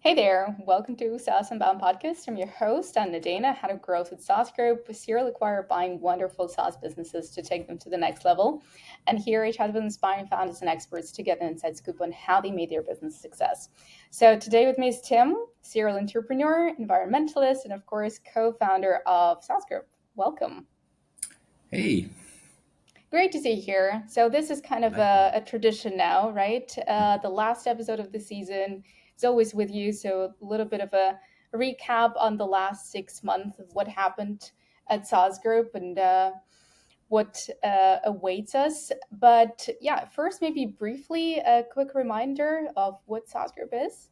Hey there, welcome to saas.unbound podcast. I'm your host, Nadeina, head of growth at SaaS Group. We serial acquire buying wonderful SaaS businesses to take them to the next level. And here I chat with inspiring founders and experts to get an inside scoop on how they made their business a success. So today with me is Tim, serial entrepreneur, environmentalist, and of course, co-founder of SaaS Group. Welcome. Hey, Great to see you here. So this is kind of likewise. a tradition now, right? The last episode of the season is always with you, so a little bit of a recap on the last 6 months of what happened at SaaS Group and what awaits us. But yeah, first maybe briefly a quick reminder of what SaaS Group is.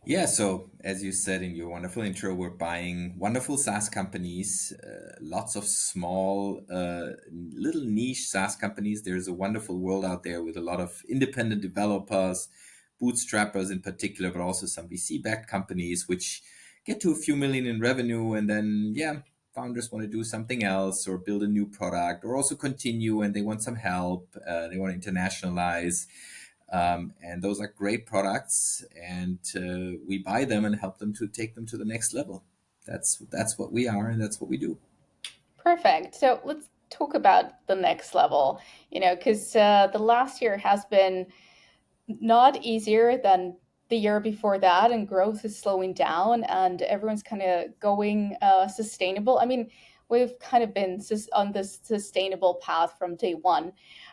Yeah, so as you said in your wonderful intro, we're buying wonderful SaaS companies, lots of small, little niche SaaS companies. There's a wonderful world out there with a lot of independent developers, bootstrappers in particular, but also some VC-backed companies, which get to a few million in revenue. And then, yeah, founders want to do something else or build a new product or also continue and they want some help. They want to internationalize. And those are great products, and we buy them and help them to take them to the next level. That's what we are, and that's what we do. Perfect. So let's talk about the next level, because the last year has been not easier than the year before that, and growth is slowing down and everyone's kind of going sustainable. I mean, we've kind of been on this sustainable path from day one,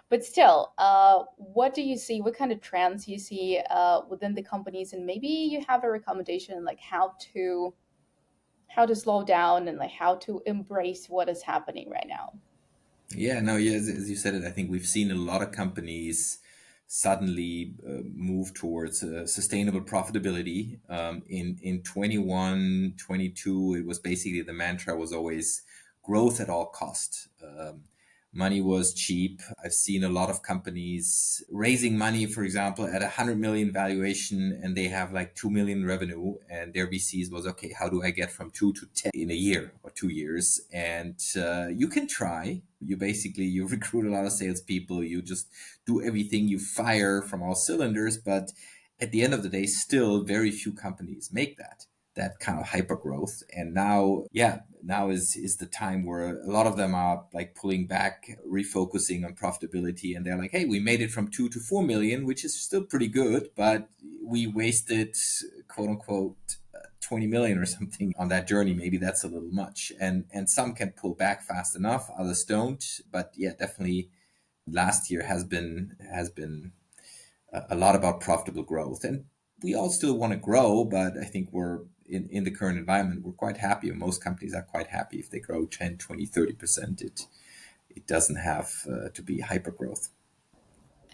but still, what do you see, what kind of trends you see within the companies, and maybe you have a recommendation like how to slow down and like how to embrace what is happening right now. Yeah, no, yeah, as you said it, I think we've seen a lot of companies suddenly move towards sustainable profitability. In 21, 22, it was basically the mantra was always growth at all cost. Money was cheap. I've seen a lot of companies raising money, for example, at 100 million valuation, and they have like 2 million revenue, and their VCs was, okay, how do I get from 2 to 10 in a year or 2 years? And you can try. You recruit a lot of salespeople. You just do everything. You fire from all cylinders, but at the end of the day, still very few companies make that kind of hyper growth. And now, yeah, now is the time where a lot of them are like pulling back, refocusing on profitability, and they're like, hey, we made it from 2 to 4 million, which is still pretty good, but we wasted, quote unquote, 20 million or something on that journey. Maybe that's a little much. And some can pull back fast enough, others don't. But yeah, definitely last year has been a lot about profitable growth. And we all still want to grow, but I think we're in the current environment, we're quite happy, or most companies are quite happy if they grow 10, 20, 30%. It doesn't have to be hyper growth.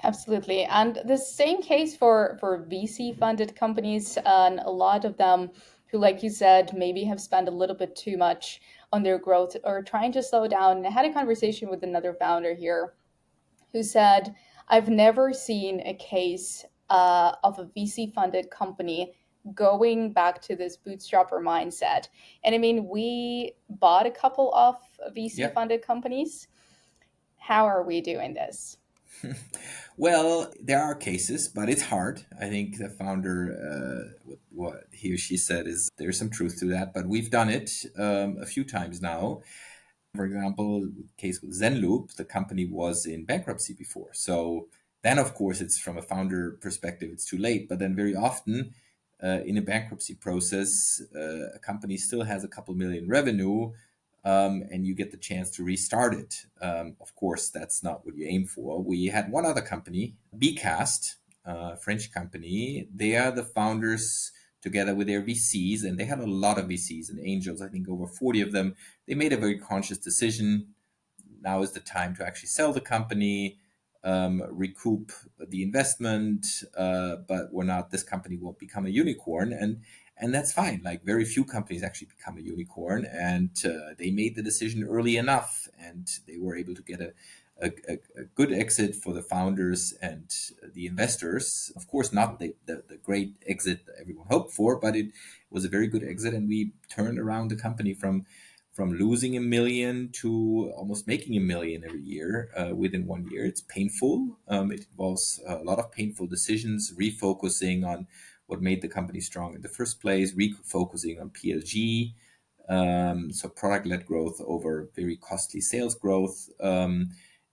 Absolutely. And the same case for VC funded companies, and a lot of them who, like you said, maybe have spent a little bit too much on their growth or trying to slow down. And I had a conversation with another founder here who said, I've never seen a case of a VC funded company going back to this bootstrapper mindset. And I mean, we bought a couple of VC Yeah. funded companies. How are we doing this? Well, there are cases, but it's hard. I think the founder, what he or she said is there's some truth to that, but we've done it a few times now. For example, the case with Zenloop, the company was in bankruptcy before. So then, of course, it's from a founder perspective, it's too late. But then, very often in a bankruptcy process, a company still has a couple million revenue, and you get the chance to restart it. Of course, that's not what you aim for. We had one other company, Bcast, a French company. They are the founders together with their VCs, and they had a lot of VCs and angels, I think over 40 of them. They made a very conscious decision. Now is the time to actually sell the company, recoup the investment, but we're not, this company won't become a unicorn. And that's fine. Like very few companies actually become a unicorn, and they made the decision early enough, and they were able to get a good exit for the founders and the investors. Of course, not the great exit that everyone hoped for, but it was a very good exit. And we turned around the company from losing a million to almost making a million every year within 1 year. It's painful. It involves a lot of painful decisions, refocusing on what made the company strong in the first place, refocusing on PLG, so product-led growth over very costly sales growth.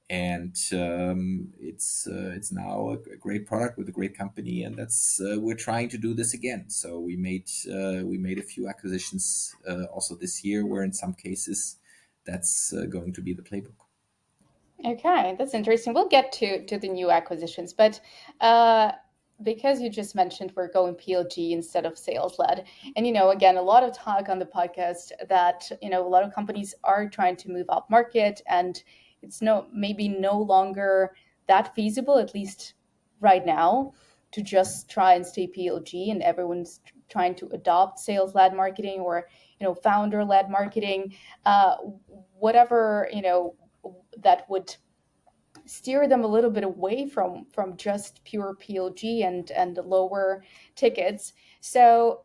And it's now a great product with a great company, and that's we're trying to do this again. So we made a few acquisitions also this year, where in some cases that's going to be the playbook. Okay, that's interesting. We'll get to the new acquisitions, but uh, because you just mentioned we're going PLG instead of sales led, and again, a lot of talk on the podcast that a lot of companies are trying to move up market, and it's maybe no longer that feasible, at least right now, to just try and stay PLG, and everyone's trying to adopt sales led marketing or founder led marketing, whatever that would steer them a little bit away from just pure PLG and lower tickets. So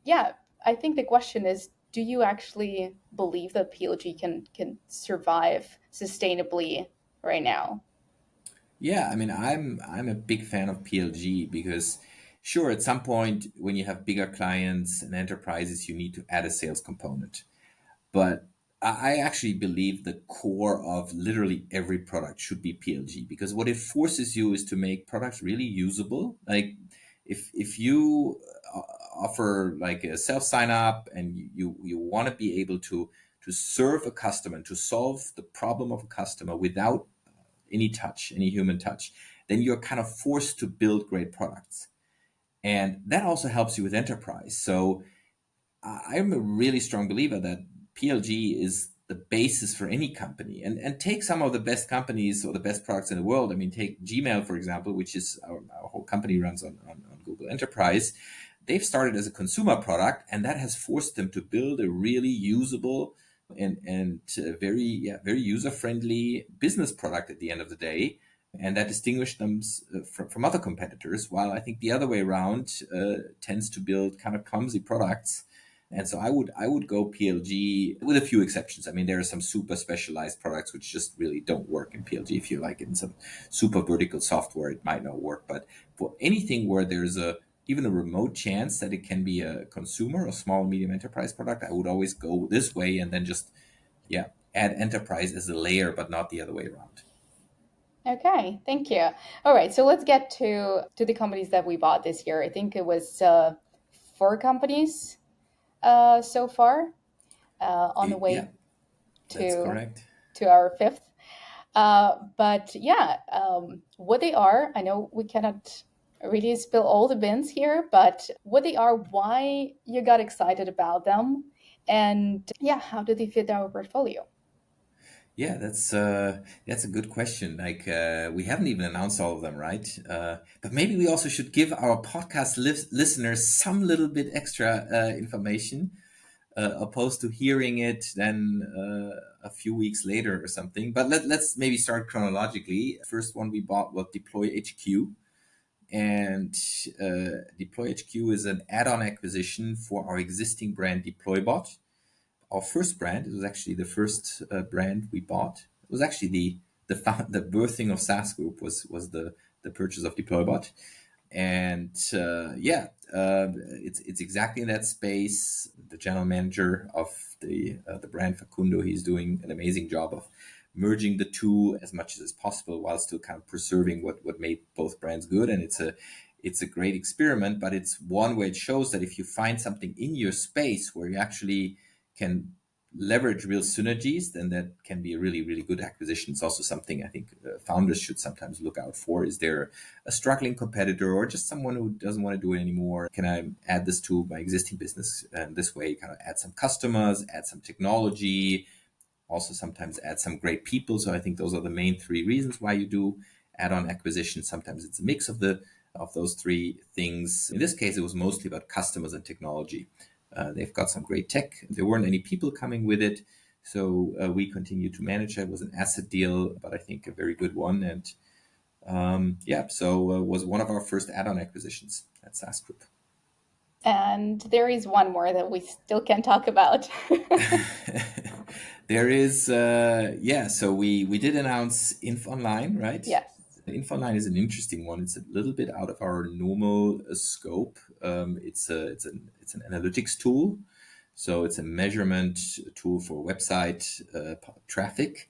yeah, I think the question is, do you actually believe that PLG can survive sustainably right now? Yeah, I mean, I'm a big fan of PLG because, sure, at some point when you have bigger clients and enterprises, you need to add a sales component. But I actually believe the core of literally every product should be PLG, because what it forces you is to make products really usable. Like if you offer like a self sign up, and you want to be able to serve a customer and to solve the problem of a customer without any human touch, then you're kind of forced to build great products. And that also helps you with enterprise. So I'm a really strong believer that PLG is the basis for any company. And take some of the best companies or the best products in the world. I mean, take Gmail, for example, which is our whole company runs on Google Enterprise. They've started as a consumer product, and that has forced them to build a really usable and very user friendly business product at the end of the day. And that distinguished them from other competitors, while I think the other way around tends to build kind of clumsy products. And so I would go PLG with a few exceptions. I mean, there are some super specialized products which just really don't work in PLG. If you like in some super vertical software, it might not work. But for anything where there's a even a remote chance that it can be a consumer or small medium enterprise product, I would always go this way, and then just add enterprise as a layer, but not the other way around. Okay, thank you. All right, so let's get to the companies that we bought this year. I think it was four companies so far, on the Yeah, way that's to correct. our fifth. But yeah, what they are, I know we cannot really spill all the beans here, but what they are, why you got excited about them, and yeah, how do they fit our portfolio? Yeah, that's a good question. Like we haven't even announced all of them, right? But maybe we also should give our podcast listeners some little bit extra information, opposed to hearing it then a few weeks later or something. But let's maybe start chronologically. First one we bought was Deploy HQ, and Deploy HQ is an add-on acquisition for our existing brand DeployBot. Our first brand. It was actually the first brand we bought. It was actually the birthing of SaaS Group was the purchase of DeployBot, and it's exactly in that space. The general manager of the brand Facundo, he's doing an amazing job of merging the two as much as possible while still kind of preserving what made both brands good. And it's a great experiment, but it's one where it shows that if you find something in your space where you actually can leverage real synergies, then that can be a really, really good acquisition. It's also something I think founders should sometimes look out for. Is there a struggling competitor or just someone who doesn't want to do it anymore? Can I add this to my existing business? And this way, kind of add some customers, add some technology, also sometimes add some great people. So I think those are the main three reasons why you do add-on acquisition. Sometimes it's a mix of those three things. In this case, it was mostly about customers and technology. They've got some great tech. There weren't any people coming with it, so we continued to manage it. It was an asset deal, but I think a very good one. And so was one of our first add-on acquisitions at SaaS Group. And there is one more that we still can talk about. There is, so we did announce Inf Online, right? Yes. Infoline is an interesting one. It's a little bit out of our normal scope. It's an analytics tool, so it's a measurement tool for website traffic.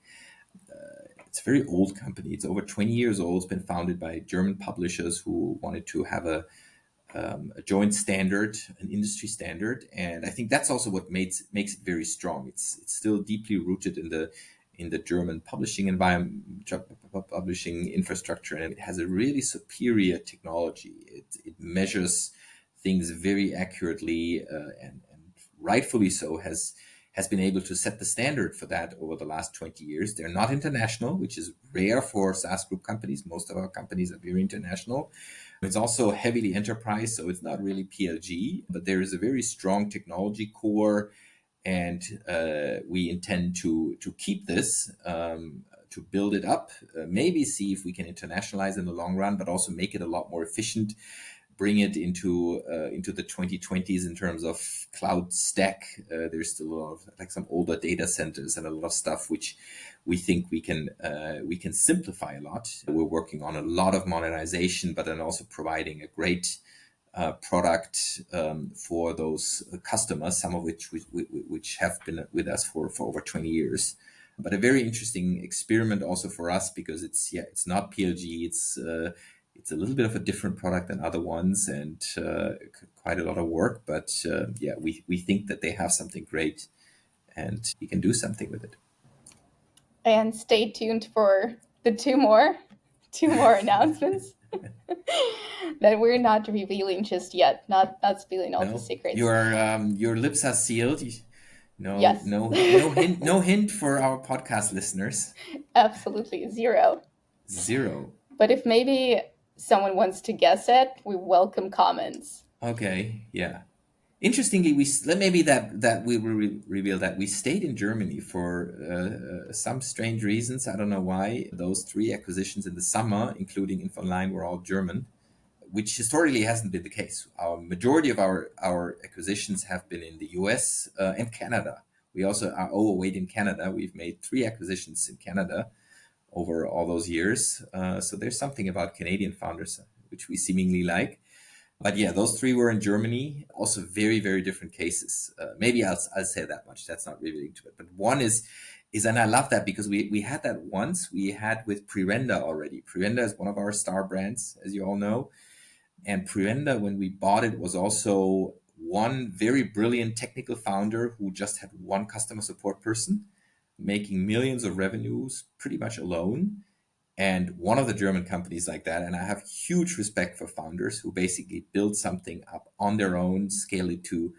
It's a very old company. It's over 20 years old. It's been founded by German publishers who wanted to have a joint standard, an industry standard, and I think that's also what makes it very strong. It's still deeply rooted in the German publishing environment, publishing infrastructure, and it has a really superior technology. It measures things very accurately, and rightfully so has been able to set the standard for that over the last 20 years. They're not international, which is rare for SaaS group companies. Most of our companies are very international. It's also heavily enterprise, so it's not really PLG, but there is a very strong technology core, and we intend to keep this, to build it up, maybe see if we can internationalize in the long run, but also make it a lot more efficient, bring it into the 2020s in terms of cloud stack. There's still a lot of like some older data centers and a lot of stuff which we think we can simplify a lot. We're working on a lot of modernization, but then also providing a great product for those customers, some of which have been with us for over 20 years. But a very interesting experiment also for us, because it's not PLG. It's a little bit of a different product than other ones, and quite a lot of work. But we think that they have something great, and we can do something with it. And stay tuned for the two more announcements that we're not revealing just yet. Not spilling all the No, secrets. your lips are sealed. No, Yes, no hint, no hint for our podcast listeners. absolutely zero. Zero. But if maybe someone wants to guess it, we welcome comments. Okay, yeah. Interestingly, maybe that we will reveal that we stayed in Germany for some strange reasons. I don't know why. Those three acquisitions in the summer, including Infoline, were all German, which historically hasn't been the case. Our majority of our acquisitions have been in the US and Canada. We also are overweight in Canada. We've made 3 acquisitions in Canada over all those years. So there's something about Canadian founders which we seemingly like. But yeah, those 3 were in Germany. Also, very, very different cases. Maybe I'll say that much. That's not revealing to it. But one is, and I love that because we had that once. We had with Prerenda already. Prerenda is one of our star brands, as you all know. And Prerenda, when we bought it, was also one very brilliant technical founder who just had one customer support person, making millions of revenues pretty much alone. And one of the German companies like that. And I have huge respect for founders who basically build something up on their own, scale it to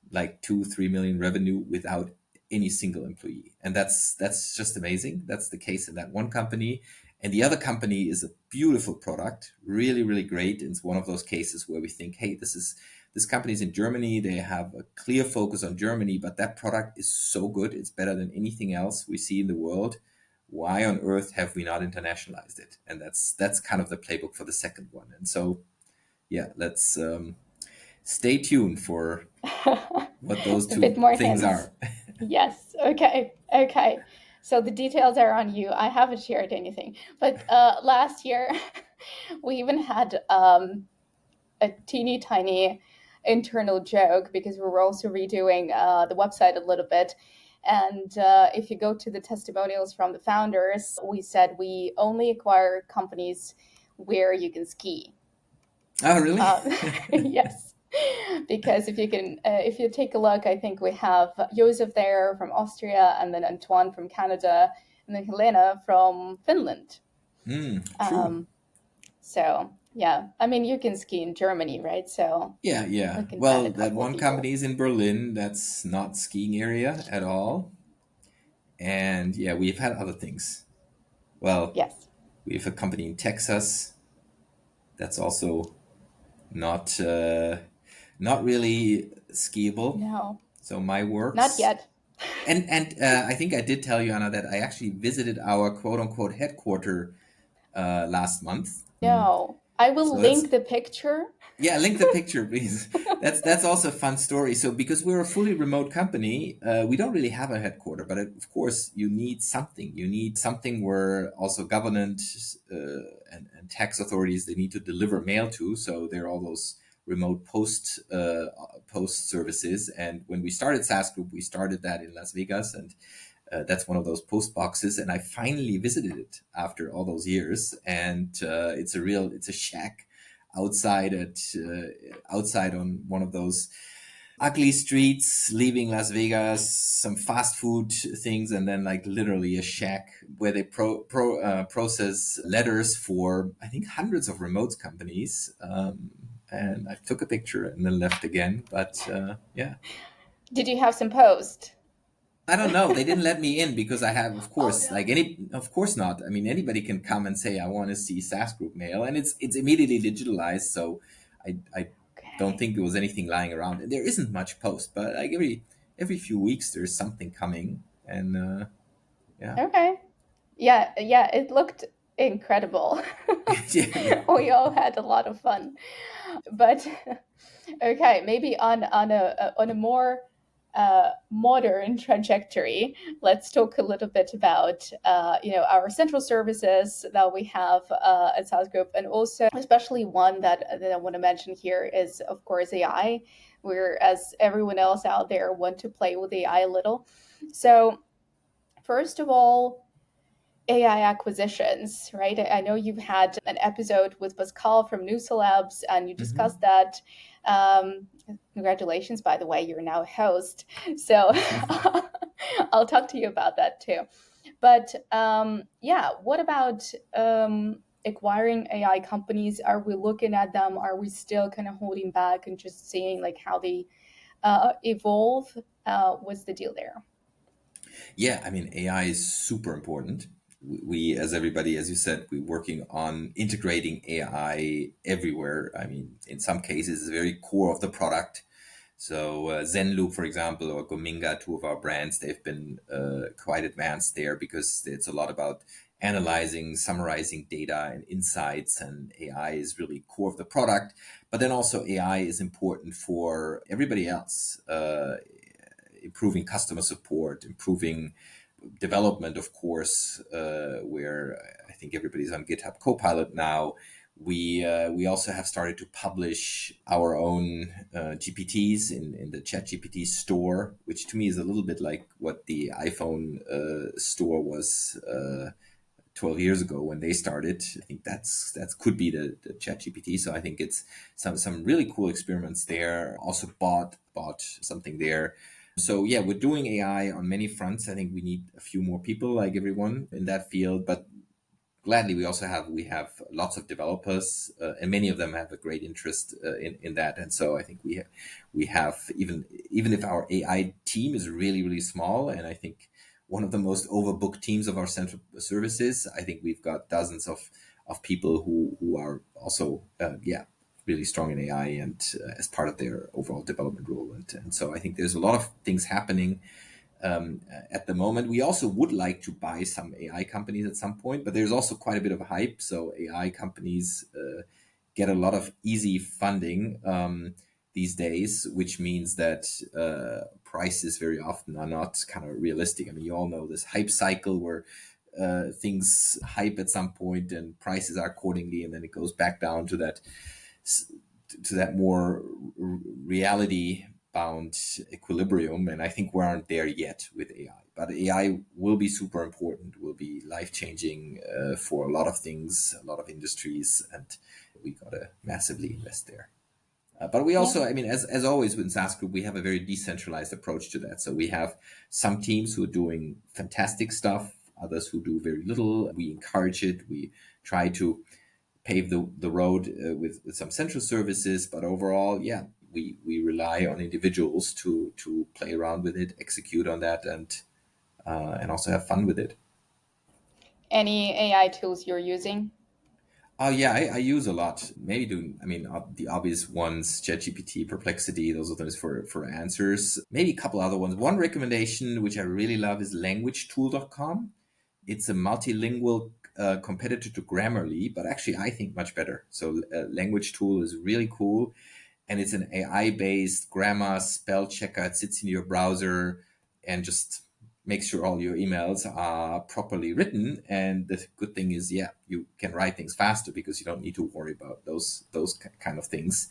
like 2-3 million revenue without any single employee. And that's just amazing. That's the case in that one company. And the other company is a beautiful product, really, really great. And it's one of those cases where we think, hey, this company's in Germany. They have a clear focus on Germany, but that product is so good. It's better than anything else we see in the world. Why on earth have we not internationalized it? And that's kind of the playbook for the second one. And so, yeah, let's stay tuned for what those A bit two more things hints. are. Yes. Okay. Okay. So the details are on you. I haven't shared anything. But last year, we even had a teeny tiny internal joke because we were also redoing the website a little bit. And if you go to the testimonials from the founders, we said we only acquire companies where you can ski. Oh, really? Yes, because if you take a look, I think we have Josef there from Austria, and then Antoine from Canada, and then Helena from Finland. True. So yeah, I mean you can ski in Germany, right? So Yeah, we yeah. can find Well, a that couple of one people. company is in Berlin. That's not skiing area at all. And yeah, we've had other things. Well, Yes. we have a company in Texas that's also not not really skiable. No, So my not works. yet. And I think I did tell you, Anna, that I actually visited our quote unquote headquarter last month. No. I will So that's link the picture. yeah, link the picture, please. That's also a fun story. So because we're a fully remote company, we don't really have a headquarter, but of course you need something. You need something where also government and tax authorities they need to deliver mail to. So there are all those remote post services. And when we started SaaS Group, we started that in Las Vegas, and that's one of those post boxes. And I finally visited it after all those years, and it's a shack outside on one of those ugly streets leaving Las Vegas, some fast food things, and then like literally a shack where they process letters for I think hundreds of remote companies. And I took a picture and then left again. But yeah, Did you have some post? I don't know. They didn't let me in because I have, of Oh course, no. of course not. I mean, anybody can come and say, I want to see SaaS Group mail, and it's immediately digitalized. So I don't Okay. think there was anything lying around. And there isn't much post, but like every few weeks there's something coming, and yeah, Okay. Yeah, yeah, it looked incredible. yeah, We all had a lot of fun. But okay, maybe on a more modern trajectory, let's talk a little bit about our central services that we have at South Group, and also especially one that I want to mention here is of course AI. Where as everyone else out there want to play with AI a little. So first of all, AI acquisitions, right? I know you've had an episode with Pascal from Labs, and you discussed hmm that. Congratulations, by the way, you're now a host. So I'll talk to you about that too. But yeah, what about acquiring AI companies? Are we looking at them? Are we still kind of holding back and just seeing like how they evolve? What's the deal there? yeah. I mean, AI is super important. We, as everybody, as you said, we're working on integrating AI everywhere. I mean, in some cases, it's very core of the product. So Zenloop, for example, or Gominga, two of our brands, they've been quite advanced there because it's a lot about analyzing, summarizing data and insights, and AI is really core of the product. But then also AI is important for everybody else, improving customer support, improving development, of course, where I think everybody's on GitHub Copilot now. We also have started to publish our own GPTs in the ChatGPT store, which to me is a little bit like what the iPhone store was 12 years ago when they started. I think that could be the ChatGPT. So I think it's some really cool experiments there. Also bought something there. So yeah, we're doing AI on many fronts. I think we need a few more people like everyone in that field, but gladly we have lots of developers and many of them have a great interest in that. And so I think we have even if our AI team is really small, and I think one of the most overbooked teams of our central services, I think we've got dozens of people who are also really strong in AI and as part of their overall development role. And so I think there's a lot of things happening at the moment. We also would like to buy some AI companies at some point, but there's also quite a bit of hype. So AI companies get a lot of easy funding these days, which means that prices very often are not kind of realistic. I mean, you all know this hype cycle where things hype at some point and prices are accordingly, and then it goes back down to that more reality bound equilibrium. And I think we aren't there yet with AI, but AI will be super important, will be life changing for a lot of things, a lot of industries, and we got to massively invest there. But we Yeah. also, I mean, as always with SaaS Group, we have a very decentralized approach to that. So we have some teams who are doing fantastic stuff, others who do very little. We encourage it. We try to pave the road with some central services. But overall, yeah, we rely on individuals to play around with it, execute on that, and also have fun with it. Any AI tools you're using? Oh yeah, I use a lot. Maybe doing, I mean, the obvious ones: ChatGPT, Perplexity. Those are those for answers. Maybe a couple other ones. One recommendation which I really love is languagetool.com. It's a multilingual competitor to Grammarly, but actually I think much better. So language tool is really cool, and it's an AI based grammar spell checker. It sits in your browser and just makes sure all your emails are properly written. And the good thing is, yeah, you can write things faster because you don't need to worry about those kind of things.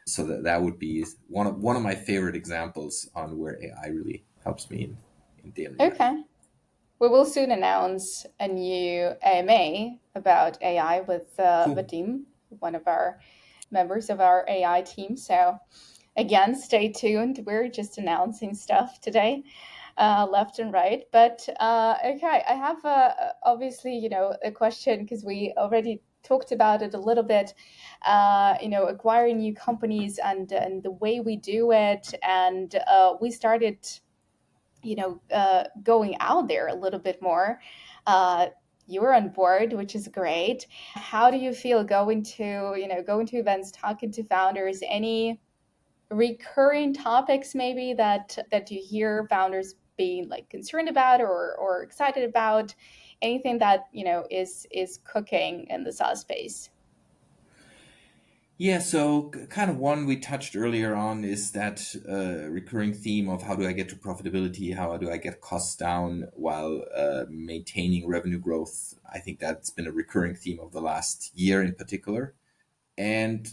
So that would be one of my favorite examples on where AI really helps me in daily life. Okay. We will soon announce a new AMA about AI with Cool. Vadim, one of our members of our AI team. So, again, stay tuned. We're just announcing stuff today, left and right. But okay, I have obviously, a question because we already talked about it a little bit. Acquiring new companies and the way we do it, and we started going out there a little bit more. You're on board, which is great. How do you feel going to events, talking to founders? Any recurring topics maybe that you hear founders being like concerned about or excited about? Anything that is cooking in the SaaS space? Yeah, so kind of one we touched earlier on is that recurring theme of how do I get to profitability? How do I get costs down while maintaining revenue growth? I think that's been a recurring theme of the last year in particular. And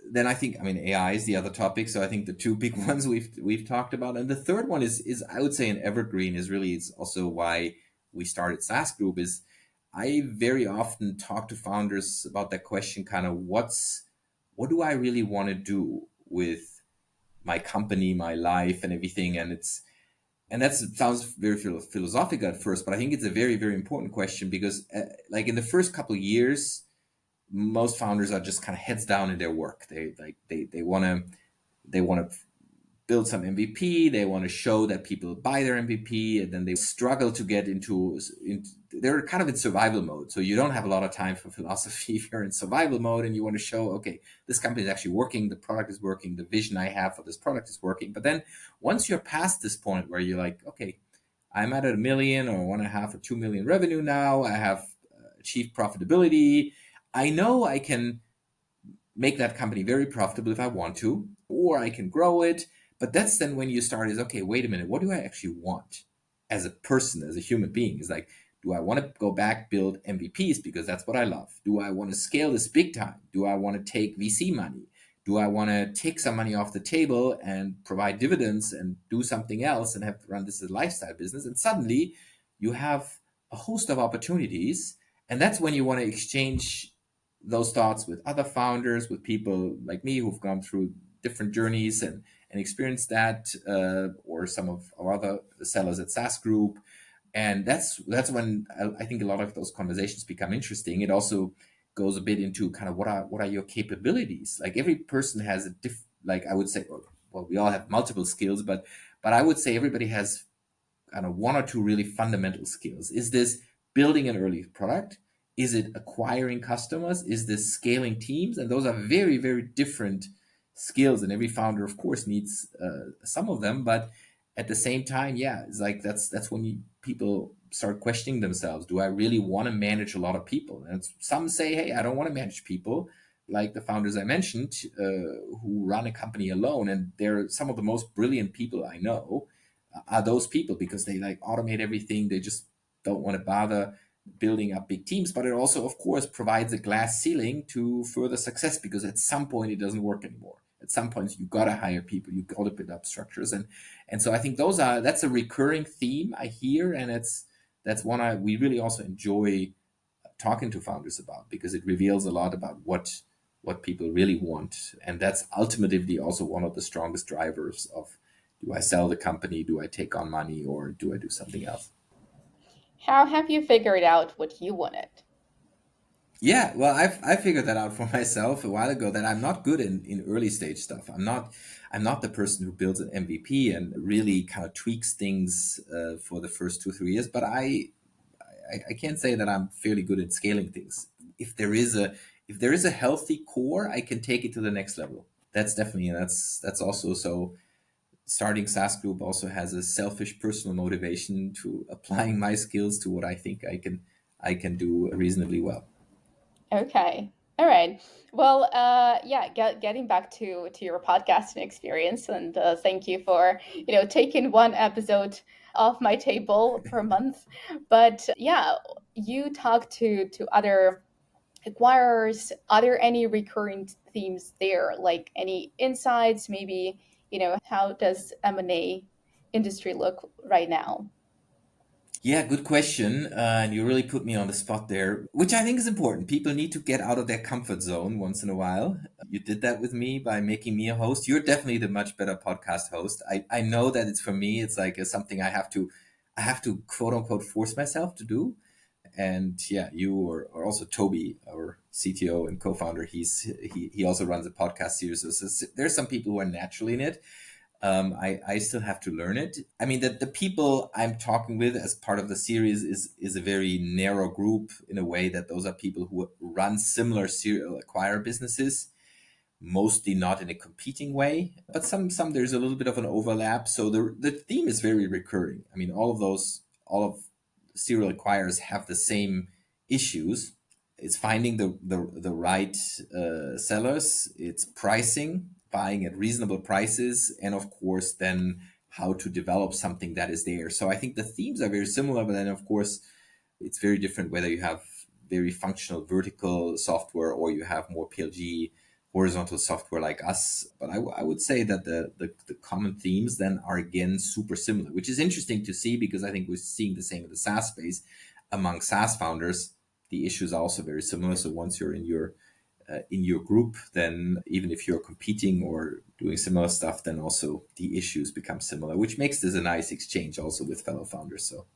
then I think, I mean, AI is the other topic. So I think the two big ones we've talked about, and the third one is I would say an evergreen is really it's also why we started SaaS Group. Is I very often talk to founders about that question, kind of what do I really want to do with my company, my life, and everything, and that sounds very philosophical at first, but I think it's a very very important question because like in the first couple of years most founders are just kind of heads down in their work. They want to build some MVP. They want to show that people buy their MVP, and then they struggle to get into. They're kind of in survival mode, so you don't have a lot of time for philosophy if you're in survival mode and you want to show, okay, this company is actually working, the product is working, the vision I have for this product is working. But then once you're past this point where you're like, okay, I'm at 1 million or 1.5 or 2 million revenue now, I have achieved profitability. I know I can make that company very profitable if I want to, or I can grow it. But that's then when you start is, okay, wait a minute, what do I actually want as a person, as a human being? Is like, do I want to go back, build MVPs because that's what I love? Do I want to scale this big time? Do I want to take VC money? Do I want to take some money off the table and provide dividends and do something else and have to run this as a lifestyle business? And suddenly you have a host of opportunities. And that's when you want to exchange those thoughts with other founders, with people like me who've gone through different journeys and experienced that, or some of our other sellers at SaaS Group. And that's when I think a lot of those conversations become interesting. It also goes a bit into kind of what are your capabilities? Like every person has a like I would say, well, we all have multiple skills, but I would say everybody has kind of one or two really fundamental skills. Is this building an early product? Is it acquiring customers? Is this scaling teams? And those are very, very different skills. And every founder, of course, needs some of them. But at the same time, yeah, it's like that's when people start questioning themselves. Do I really want to manage a lot of people? And some say, hey, I don't want to manage people. Like the founders I mentioned, who run a company alone, and they're some of the most brilliant people I know are those people because they like automate everything. They just don't want to bother building up big teams. But it also, of course, provides a glass ceiling to further success because at some point it doesn't work anymore. At some point you gotta hire people, you gotta build up structures, and so I think that's a recurring theme I hear, and that's one we really also enjoy talking to founders about because it reveals a lot about what people really want, and that's ultimately also one of the strongest drivers of do I sell the company, do I take on money, or do I do something else? How have you figured out what you wanted? Yeah, well, I figured that out for myself a while ago that I'm not good in early stage stuff. I'm not the person who builds an MVP and really kind of tweaks things for the first 2 3 years. But I can't say that I'm fairly good at scaling things. If there is a healthy core, I can take it to the next level. That's also so. Starting SaaS Group also has a selfish personal motivation to applying my skills to what I think I can do reasonably well. Okay. All right. Well, yeah, getting back to your podcasting experience, and thank you for, taking one episode off my table per month. But yeah, you talk to other acquirers. Are there any recurring themes there, like any insights, maybe, how does M&A industry look right now? Yeah, good question. And you really put me on the spot there, which I think is important. People need to get out of their comfort zone once in a while. You did that with me by making me a host. You're definitely the much better podcast host. I know that it's for me, it's like something I have to quote unquote force myself to do. And yeah, you or also Toby, our CTO and co-founder, he also runs a podcast series. So there's some people who are naturally in it. I still have to learn it. I mean, the people I'm talking with as part of the series is a very narrow group in a way that those are people who run similar serial acquire businesses, mostly not in a competing way, but some there's a little bit of an overlap. So the theme is very recurring. I mean, all of serial acquirers have the same issues. It's finding the right sellers. It's pricing, buying at reasonable prices, and of course, then how to develop something that is there. So I think the themes are very similar, but then of course, it's very different whether you have very functional vertical software or you have more PLG horizontal software like us. But I would say that the common themes then are again super similar, which is interesting to see because I think we're seeing the same in the SaaS space among SaaS founders. The issues are also very similar. So once you're in your group, then even if you're competing or doing similar stuff, then also the issues become similar, which makes this a nice exchange also with fellow founders. So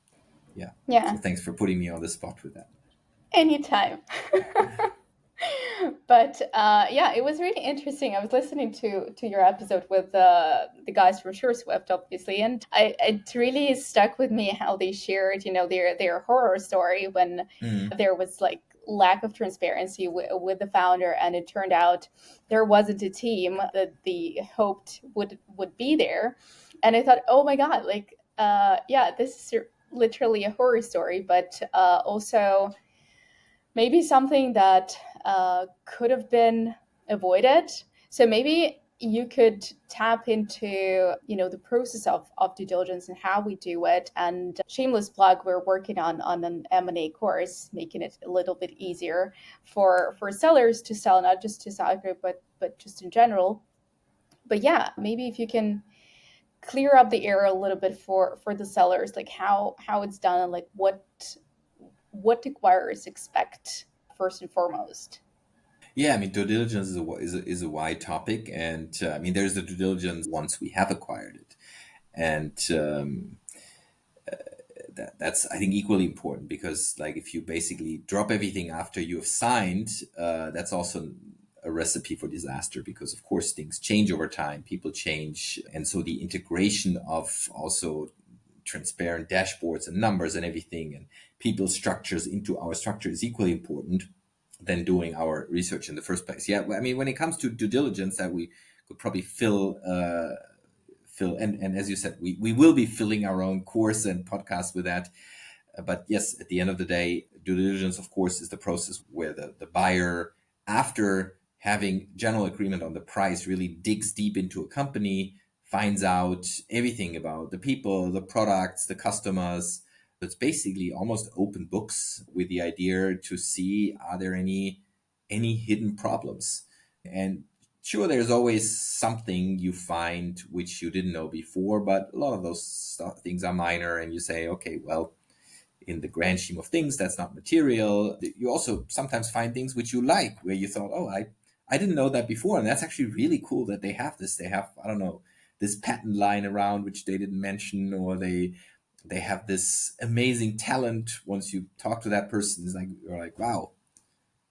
yeah. So Yeah, thanks for putting me on the spot with that. anytime. But yeah, it was really interesting. I was listening to your episode with the guys from Sure Swift, obviously, and it really stuck with me how they shared, their horror story when Mm. there was like lack of transparency with the founder, and it turned out there wasn't a team that they hoped would be there. And I thought, oh my god, like yeah, this is literally a horror story, but also maybe something that could have been avoided. So maybe you could tap into, the process of due diligence and how we do it. And shameless plug, we're working on an M&A course, making it a little bit easier for sellers to sell, not just to saas.group, but just in general. But yeah, maybe if you can clear up the air a little bit for the sellers, like how it's done, and like what acquirers expect first and foremost. Yeah, I mean, due diligence is a wide topic, and I mean, there's the due diligence once we have acquired it, and that's I think equally important because like if you basically drop everything after you have signed, that's also a recipe for disaster because of course things change over time, people change, and so the integration of also transparent dashboards and numbers and everything and people structures into our structure is equally important than doing our research in the first place. Yeah, I mean, when it comes to due diligence, that we could probably fill and as you said, we will be filling our own course and podcast with that. But yes, at the end of the day, due diligence, of course, is the process where the buyer, after having general agreement on the price, really digs deep into a company, finds out everything about the people, the products, the customers. It's basically almost open books with the idea to see are there any hidden problems. And sure, there's always something you find which you didn't know before, but a lot of those things are minor, and you say, okay, well, in the grand scheme of things, that's not material. You also sometimes find things which you like, where you thought, oh, I didn't know that before. And that's actually really cool that they have this. They have, I don't know, this patent line around, which they didn't mention, or they have this amazing talent. Once you talk to that person, it's like, you're like, wow,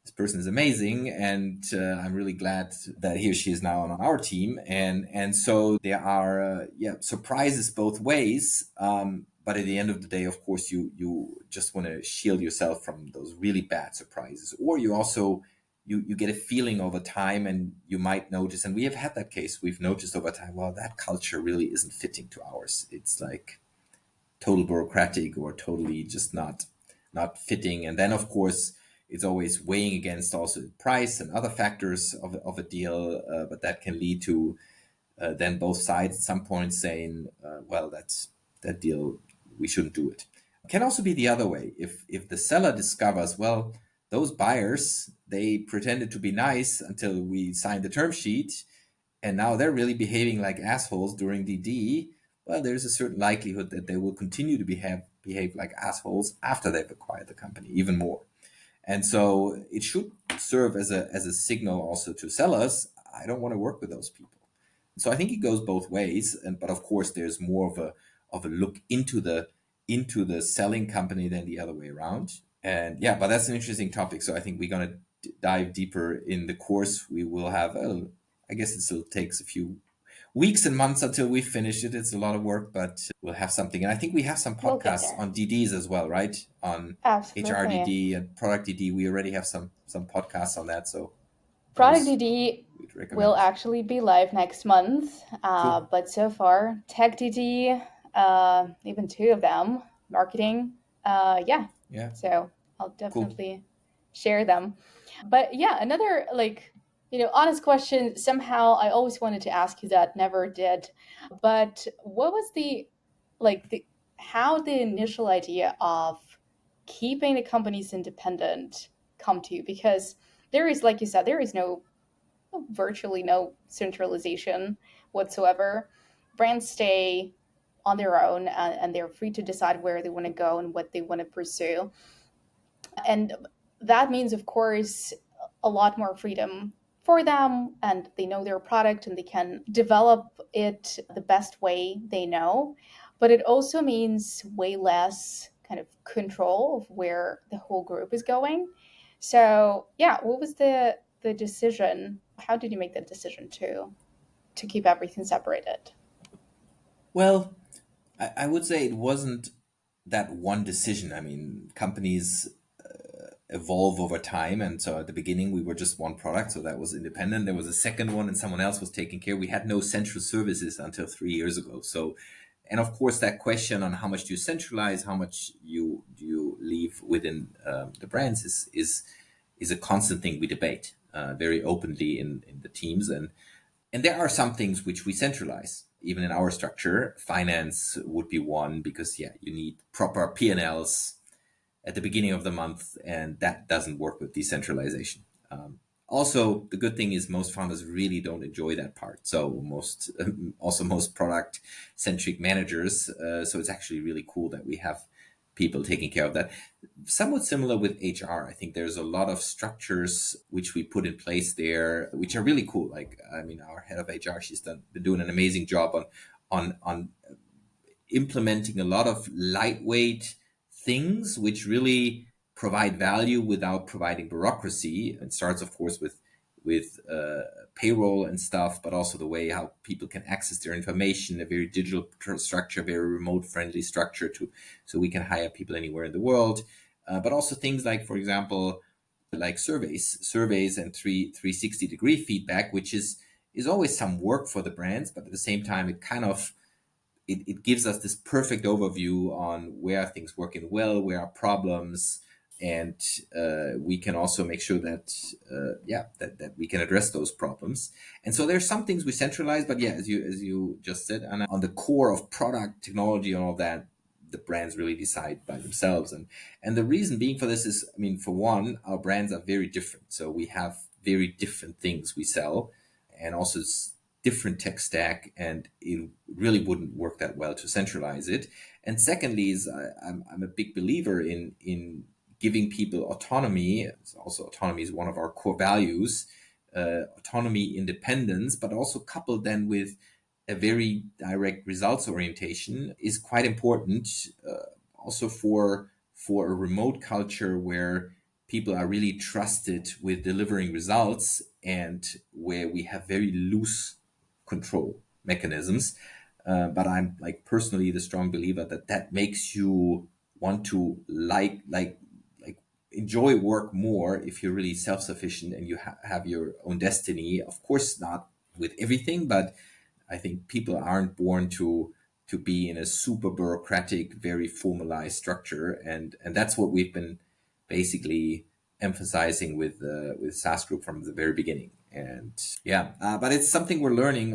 this person is amazing, and I'm really glad that he or she is now on our team. And so there are yeah, surprises both ways. But at the end of the day, of course, you just want to shield yourself from those really bad surprises, or you also you get a feeling over time, and you might notice, and we have had that case. We've noticed over time, well, that culture really isn't fitting to ours. It's like total bureaucratic or totally just not not fitting. And then, of course, it's always weighing against also price and other factors of a deal, but that can lead to then both sides at some point saying, well, that deal, we shouldn't do it. It can also be the other way. If the seller discovers, well, those buyers, they pretended to be nice until we signed the term sheet, and now they're really behaving like assholes during DD, well, there's a certain likelihood that they will continue to behave like assholes after they've acquired the company, even more. And so it should serve as a signal also to sellers. I don't want to work with those people. So I think it goes both ways, but of course there's more of a look into the selling company than the other way around. And yeah, but that's an interesting topic. So I think we're gonna dive deeper in the course. We will have, I guess it still takes a few weeks and months until we finish it. It's a lot of work, but we'll have something. And I think we have some We'll get podcasts there. on DDs as well, right? On Absolutely. HRDD and product DD. We already have some podcasts on that. So Product those DD we'd will recommend. actually be live next month, Cool. but so far, Tech DD, even two of them, marketing, yeah. Yeah. So I'll Cool. definitely share them. But yeah, another honest question. Somehow I always wanted to ask you that, never did. But what was the how the initial idea of keeping the companies independent come to you? Because there is, like you said, there is virtually no centralization whatsoever. Brands stay on their own, and they're free to decide where they want to go and what they want to pursue. And that means, of course, a lot more freedom for them, and they know their product and they can develop it the best way they know. But it also means way less kind of control of where the whole group is going. So yeah, what was the decision? How did you make that decision to keep everything separated? Well, I would say it wasn't that one decision. I mean, companies evolve over time. And so at the beginning, we were just one product. So that was independent. There was a second one, and someone else was taking care. We had no central services until 3 years ago. So, and of course, that question on how much do you centralize, how much you leave within the brands is a constant thing we debate very openly in the teams. And there are some things which we centralize, even in our structure. Finance would be one because, yeah, you need proper P&Ls at the beginning of the month, and that doesn't work with decentralization. Also, the good thing is most founders really don't enjoy that part. So most product centric managers. So it's actually really cool that we have people taking care of that. Somewhat similar with HR. I think there's a lot of structures which we put in place there, which are really cool. Like, I mean, our head of HR, been doing an amazing job on implementing a lot of lightweight things which really provide value without providing bureaucracy. It starts, of course, with payroll and stuff, but also the way how people can access their information, a very digital structure, very remote friendly structure so we can hire people anywhere in the world. But also things like, for example, like surveys and 360-degree feedback, which is always some work for the brands, but at the same time, it gives us this perfect overview on where are things working well, where are problems, and we can also make sure that we can address those problems. And so there's some things we centralize, but yeah, as you just said, Anna, on the core of product technology and all that, the brands really decide by themselves. And the reason being for this is, I mean, for one, our brands are very different, so we have very different things we sell, and also different tech stack, and it really wouldn't work that well to centralize it. And secondly, I'm a big believer in giving people autonomy. Also, autonomy is one of our core values. Autonomy, independence, but also coupled then with a very direct results orientation is quite important. Also for a remote culture where people are really trusted with delivering results and where we have very loose control mechanisms. But I'm like personally the strong believer that makes you want to like enjoy work more if you're really self-sufficient and you have your own destiny. Of course, not with everything, but I think people aren't born to be in a super bureaucratic, very formalized structure, and that's what we've been basically emphasizing with SaaS Group from the very beginning. And yeah, but it's something we're learning.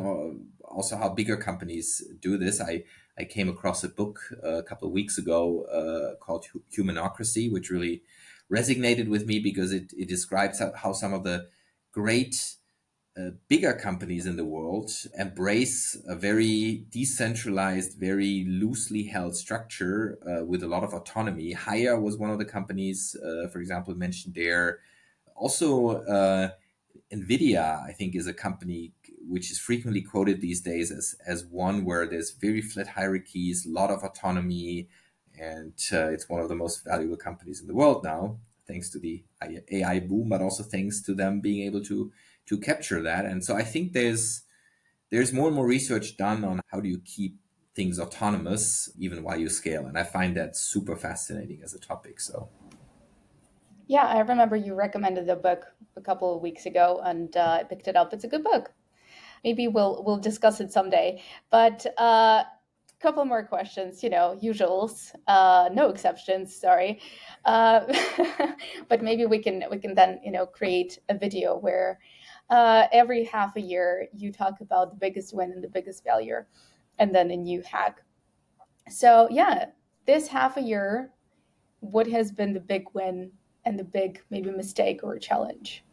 Also, how bigger companies do this. I came across a book a couple of weeks ago called Humanocracy, which really resonated with me because it describes how some of the great bigger companies in the world embrace a very decentralized, very loosely held structure with a lot of autonomy. Hire was one of the companies, for example, mentioned there. Also, Nvidia, I think, is a company which is frequently quoted these days as one where there's very flat hierarchies, a lot of autonomy, and it's one of the most valuable companies in the world now, thanks to the AI boom, but also thanks to them being able to capture that. And so I think there's more and more research done on how do you keep things autonomous even while you scale, and I find that super fascinating as a topic. So Yeah, I remember you recommended the book a couple of weeks ago, and I picked it up. It's a good book. Maybe we'll discuss it someday. But a couple more questions. Usuals, no exceptions. Sorry, uh, but maybe we can then create a video where every half a year you talk about the biggest win and the biggest failure, and then a new hack. So yeah, this half a year, what has been the big win and the big maybe mistake or challenge?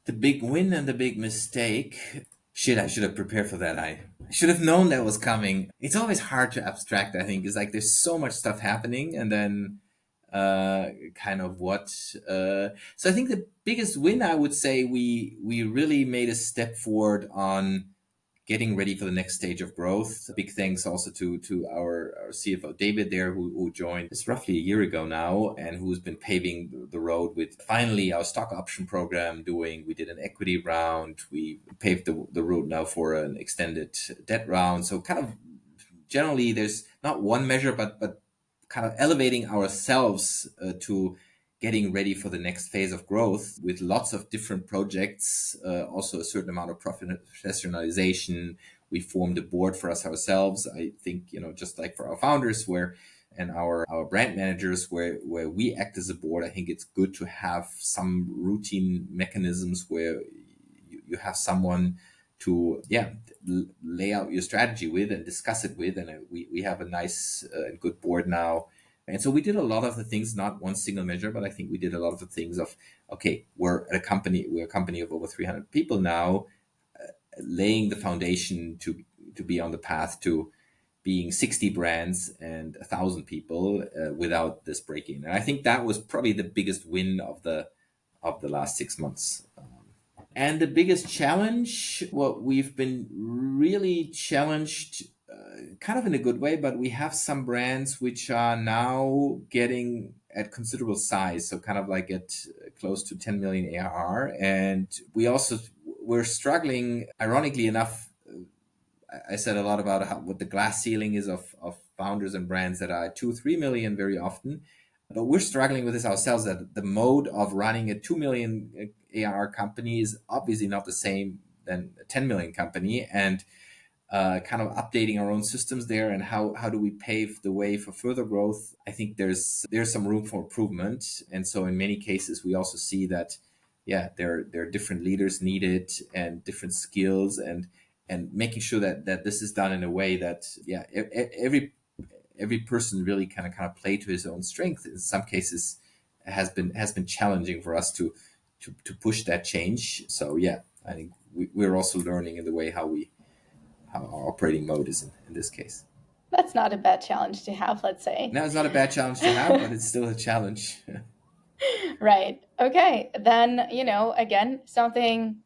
the big win and the big mistake. Shit, I should have prepared for that. I should have known that was coming. It's always hard to abstract, I think. It's like there's so much stuff happening, and then kind of what. So I think the biggest win, I would say, we really made a step forward on getting ready for the next stage of growth. Big thanks also to our CFO David there, who joined us roughly a year ago now, and who's been paving the road with finally our stock option program doing. We did an equity round. We paved the road now for an extended debt round. So kind of generally, there's not one measure, but kind of elevating ourselves to getting ready for the next phase of growth with lots of different projects, also a certain amount of professionalization. We formed a board for us ourselves. I think, just like for our founders and our brand managers where we act as a board, I think it's good to have some routine mechanisms where you have someone to lay out your strategy with and discuss it with, and we have a nice and good board now. And so we did a lot of the things, not one single measure, but I think we did a lot of the things of, okay, we're a company of over 300 people now, laying the foundation to be on the path to being 60 brands and 1,000 people without this break-in. And I think that was probably the biggest win of the last 6 months. And the biggest challenge, well, we've been really challenged kind of in a good way, but we have some brands which are now getting at considerable size. So kind of like at close to 10 million ARR. And we're struggling, ironically enough. I said a lot about what the glass ceiling is of founders and brands that are 2, 3 million very often. But we're struggling with this ourselves, that the mode of running a 2 million ARR company is obviously not the same than a 10 million company. And kind of updating our own systems there, and how do we pave the way for further growth. I think there's some room for improvement. And so in many cases, we also see that, yeah, there are different leaders needed and different skills, and making sure that this is done in a way that, yeah, every person really kind of play to his own strength. In some cases, has been challenging for us to push that change. So yeah, I think we're also learning in the way how our operating mode is in this case. That's not a bad challenge to have, let's say. Now it's not a bad challenge to have, but it's still a challenge. Right. Okay. Then, again, something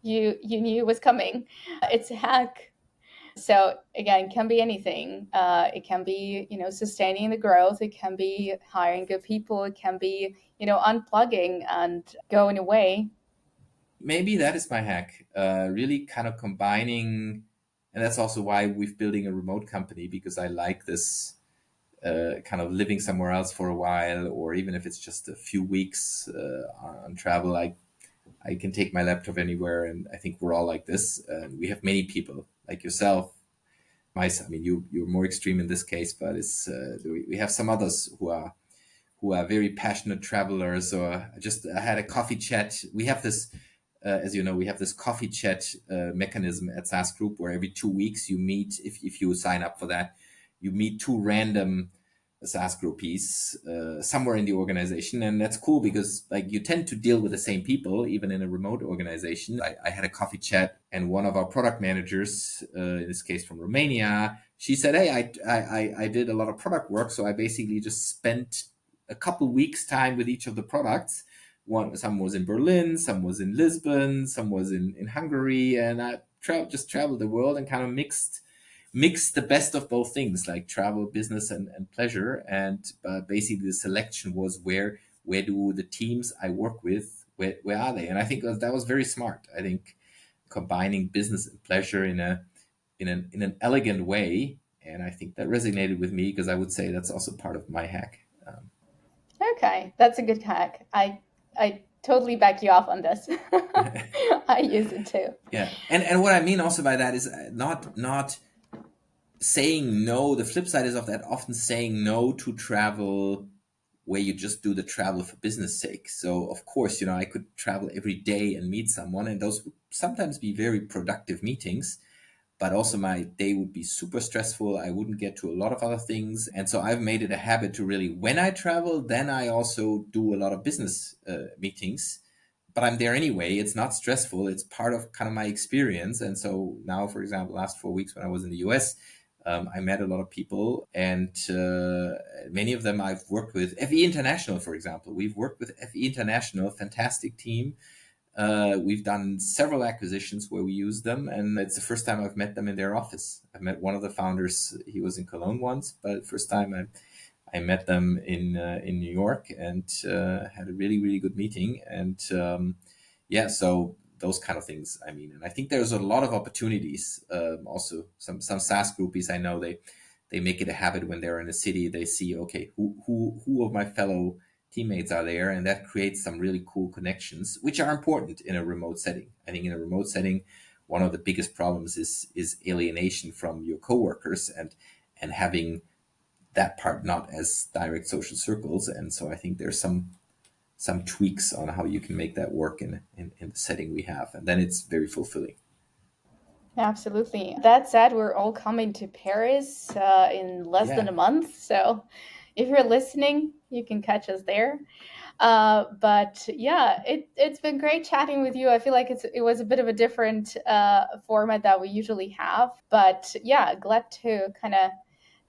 you knew was coming. It's a hack. So again, it can be anything. It can be, sustaining the growth. It can be hiring good people. It can be, unplugging and going away. Maybe that is my hack. Really kind of combining, and that's also why we're building a remote company, because I like this kind of living somewhere else for a while, or even if it's just a few weeks on travel. I can take my laptop anywhere, and I think we're all like this. We have many people like yourself I mean, you're more extreme in this case, but it's we have some others who are very passionate travelers. Or just I had a coffee chat. We have this, as you know, we have this coffee chat mechanism at SaaS Group where every 2 weeks you meet, if you sign up for that, you meet two random SaaS groupies somewhere in the organization. And that's cool because like you tend to deal with the same people, even in a remote organization. I had a coffee chat and one of our product managers, in this case from Romania, she said, hey, I did a lot of product work. So I basically just spent a couple weeks time with each of the products. Some was in Berlin, some was in Lisbon, some was in Hungary, and I just traveled the world and kind of mixed the best of both things, like travel, business, and pleasure. And basically, the selection was where do the teams I work with, where are they? And I think that was very smart. I think combining business and pleasure in an elegant way, and I think that resonated with me because I would say that's also part of my hack. Okay, that's a good hack. I totally back you off on this. I use it too. Yeah, and what I mean also by that is not saying no. The flip side is of that often saying no to travel where you just do the travel for business sake. So of course, I could travel every day and meet someone, and those would sometimes be very productive meetings. But also my day would be super stressful. I wouldn't get to a lot of other things, and so I've made it a habit to really, when I travel, then I also do a lot of business meetings, but I'm there anyway. It's not stressful. It's part of kind of my experience. And so now, for example, last 4 weeks when I was in the US, I met a lot of people, and many of them I've worked with. FE International, for example, we've worked with FE International, fantastic team. We've done several acquisitions where we use them, and it's the first time I've met them in their office. I've met one of the founders; he was in Cologne once, but first time I met them in New York, and had a really really good meeting. And yeah, so those kind of things. I mean, and I think there's a lot of opportunities. Also, some SaaS groupies I know they make it a habit when they're in a city. They see, okay, who of my fellow teammates are there, and that creates some really cool connections, which are important in a remote setting. I think in a remote setting, one of the biggest problems is alienation from your coworkers, and having that part not as direct social circles. And so I think there's some tweaks on how you can make that work in the setting we have, and then it's very fulfilling. Absolutely. That said, we're all coming to Paris in less than Yeah. a month. So if you're listening, you can catch us there. But yeah, it's been great chatting with you. I feel like it was a bit of a different format that we usually have. But yeah, glad to kind of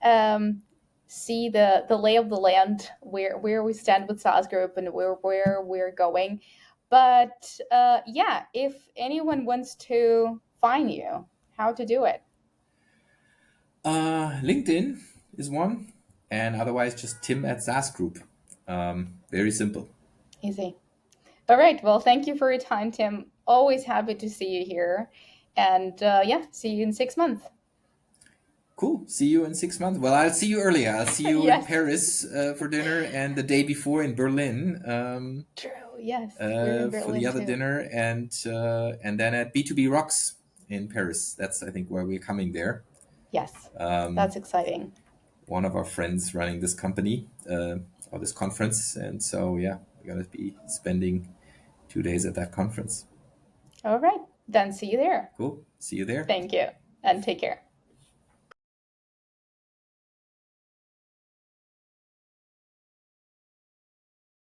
um, see the lay of the land, where we stand with SaaS Group and where we're going. But yeah, if anyone wants to find you, how to do it? LinkedIn is one, and otherwise just Tim at SaaS Group. Very simple. Easy. All right. Well, thank you for your time, Tim. Always happy to see you here. And yeah, see you in 6 months. Cool. See you in 6 months. Well, I'll see you earlier. I'll see you in Yes. Paris for dinner, and the day before in Berlin True. Yes. We're in for the Berlin other too. dinner, and then at B2B Rocks in Paris. That's, I think, where we're coming there. Yes. Um, That's exciting. One of our friends running this company or this conference, and so yeah, we're gonna be spending 2 days at that conference. All right. Then see you there. Cool. See you there. Thank you. And take care.